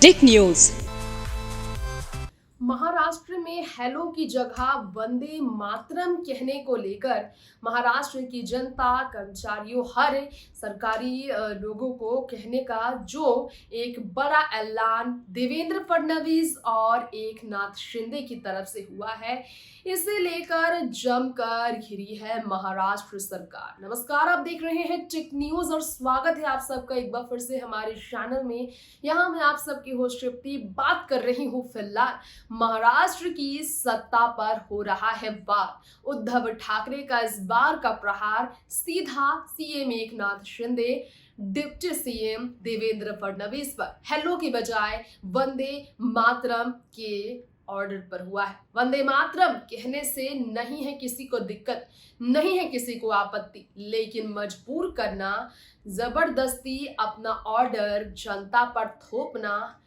टिक news. Maharashtra में hello की जगह वंदे मातरम कहने को लेकर महाराष्ट्र की जनता, कर्मचारियों, हर सरकारी लोगों को कहने का जो एक बड़ा ऐलान देवेंद्र फडणवीस और एकनाथ शिंदे की तरफ से हुआ है, इसे लेकर जमकर घिरी है महाराष्ट्र सरकार। नमस्कार, आप देख रहे हैं टिक न्यूज और स्वागत है आप सबका एक बार फिर से हमारे चैनल में। यहाँ मैं आप सबकी होस्ट तृप्ति बात कर रही हूँ। फिलहाल महाराष्ट्र की सत्ता पर हो रहा है वार। उद्धव ठाकरे का इस बार का प्रहार सीधा CM Eknath Shinde, deputy CM Devendra Fadnavis पर हेलो की बजाय वंदे मातरम के ऑर्डर पर हुआ है। वंदे मातरम कहने से नहीं है किसी को दिक्कत, नहीं है किसी को आपत्ति, लेकिन मजबूर करना, जबरदस्ती अपना ऑर्डर जनता पर थोपना,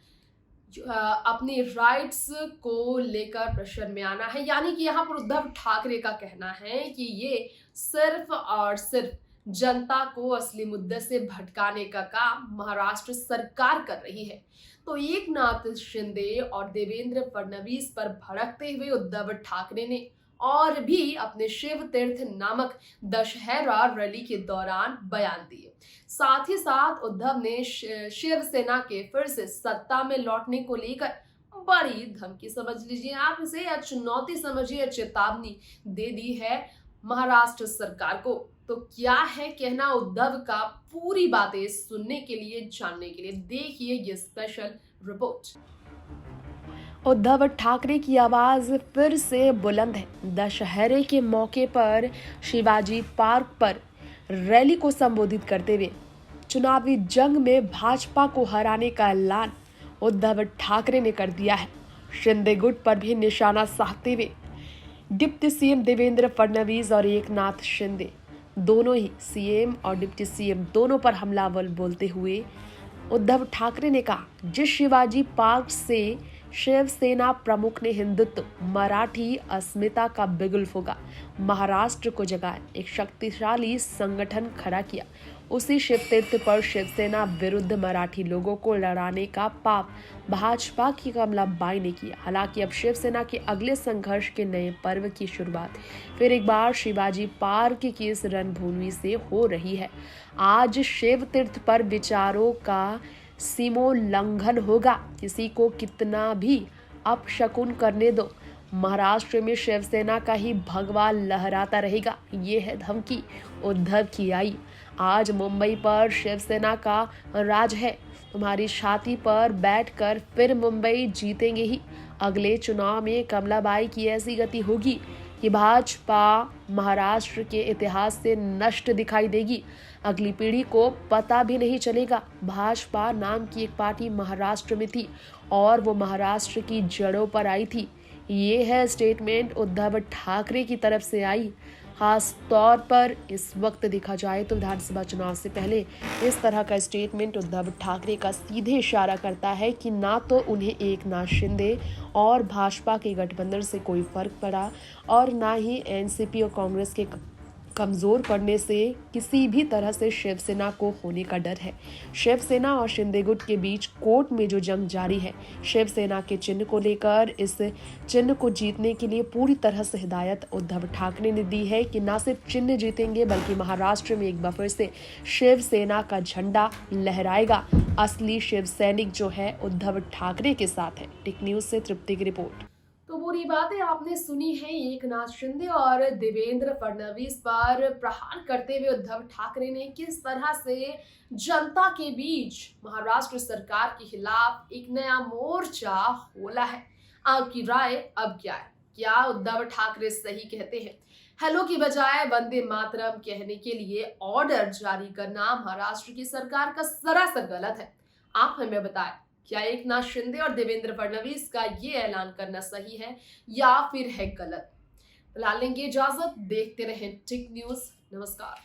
अपनी राइट्स को लेकर प्रेशर में आना है। यानी कि यहाँ पर उद्धव ठाकरे का कहना है कि ये सिर्फ और सिर्फ जनता को असली मुद्दे से भटकाने का काम महाराष्ट्र सरकार कर रही है। तो एकनाथ शिंदे और देवेंद्र फडणवीस पर भड़कते हुए उद्धव ठाकरे ने और भी अपने शिव तीर्थ नामक दशहरा रैली के दौरान बयान दिए। साथ ही साथ उद्धव ने शिवसेना के फिर से सत्ता में लौटने को लेकर बड़ी धमकी समझ लीजिए आप इसे, या चुनौती समझिए, चेतावनी दे दी है महाराष्ट्र सरकार को। तो क्या है कहना उद्धव का, पूरी बातें सुनने के लिए, जानने के लिए देखिए ये स्पेशल रिपोर्ट। उद्धव ठाकरे की आवाज फिर से बुलंद है। दशहरे के मौके पर शिवाजी पार्क पर रैली को संबोधित करते हुए चुनावी जंग में भाजपा को हराने का ऐलान उद्धव ठाकरे ने कर दिया है। शिंदे गुट पर भी निशाना साधते हुए डिप्टी सीएम देवेंद्र फडणवीस और एकनाथ शिंदे दोनों ही सीएम और डिप्टी सीएम दोनों पर हमलावर बोलते हुए उद्धव ठाकरे ने कहा, जिस शिवाजी पार्क से शिवसेना प्रमुख ने हिंदुत्व, मराठी अस्मिता का बिगुल फूंका, महाराष्ट्र को जगाए, एक शक्तिशाली संगठन खड़ा किया, उसी शिव तीर्थ पर शिवसेना विरुद्ध मराठी लोगों को लड़ाने का पाप भाजपा की कमलाबाई ने किया। हालांकि अब शिवसेना के अगले संघर्ष के नए पर्व की शुरुआत फिर एक बार शिवाजी पार्क की इस रणभूमि से हो रही है। आज शिव तीर्थ पर विचारों का सीमोल्लंघन होगा, किसी को कितना भी अपशकुन करने दो, महाराष्ट्र में शिवसेना का ही भगवा लहराता रहेगा। ये है धमकी उद्धव की आई। आज मुंबई पर शिवसेना का राज है, तुम्हारी छाती पर बैठकर फिर मुंबई जीतेंगे ही। अगले चुनाव में कमलाबाई की ऐसी गति होगी कि भाजपा महाराष्ट्र के इतिहास से नष्ट दिखाई देगी। अगली पीढ़ी को पता भी नहीं चलेगा भाजपा नाम की एक पार्टी महाराष्ट्र में थी और वो महाराष्ट्र की जड़ों पर आई थी। ये है स्टेटमेंट उद्धव ठाकरे की तरफ से आई। खास तौर पर इस वक्त देखा जाए तो विधानसभा चुनाव से पहले इस तरह का स्टेटमेंट उद्धव ठाकरे का सीधे इशारा करता है कि ना तो उन्हें एकनाथ शिंदे और भाजपा के गठबंधन से कोई फर्क पड़ा और ना ही एनसीपी और कांग्रेस के कमजोर पड़ने से किसी भी तरह से शिवसेना को होने का डर है। शिवसेना और शिंदे गुट के बीच कोर्ट में जो जंग जारी है, शिवसेना के चिन्ह को लेकर, इस चिन्ह को जीतने के लिए पूरी तरह से हिदायत उद्धव ठाकरे ने दी है कि न सिर्फ चिन्ह जीतेंगे बल्कि महाराष्ट्र में एक बार फिर से शिवसेना का झंडा लहराएगा। असली शिव सैनिक जो है उद्धव ठाकरे के साथ है। टिक न्यूज से तृप्ति की रिपोर्ट। तो बुरी बातें आपने सुनी है एकनाथ शिंदे और देवेंद्र फडणवीस पर प्रहार करते हुए उद्धव ठाकरे ने किस तरह से जनता के बीच महाराष्ट्र सरकार के खिलाफ एक नया मोर्चा खोला है। आपकी राय अब क्या है? क्या उद्धव ठाकरे सही कहते हैं? हेलो की बजाय वंदे मातरम कहने के लिए ऑर्डर जारी करना महाराष्ट्र की सरकार का सरासर गलत है। आप हमें बताएं, क्या एकनाथ शिंदे और देवेंद्र फडणवीस का ये ऐलान करना सही है या फिर है गलत? फिलहाल लेंगे इजाजत, देखते रहें टिक न्यूज। नमस्कार।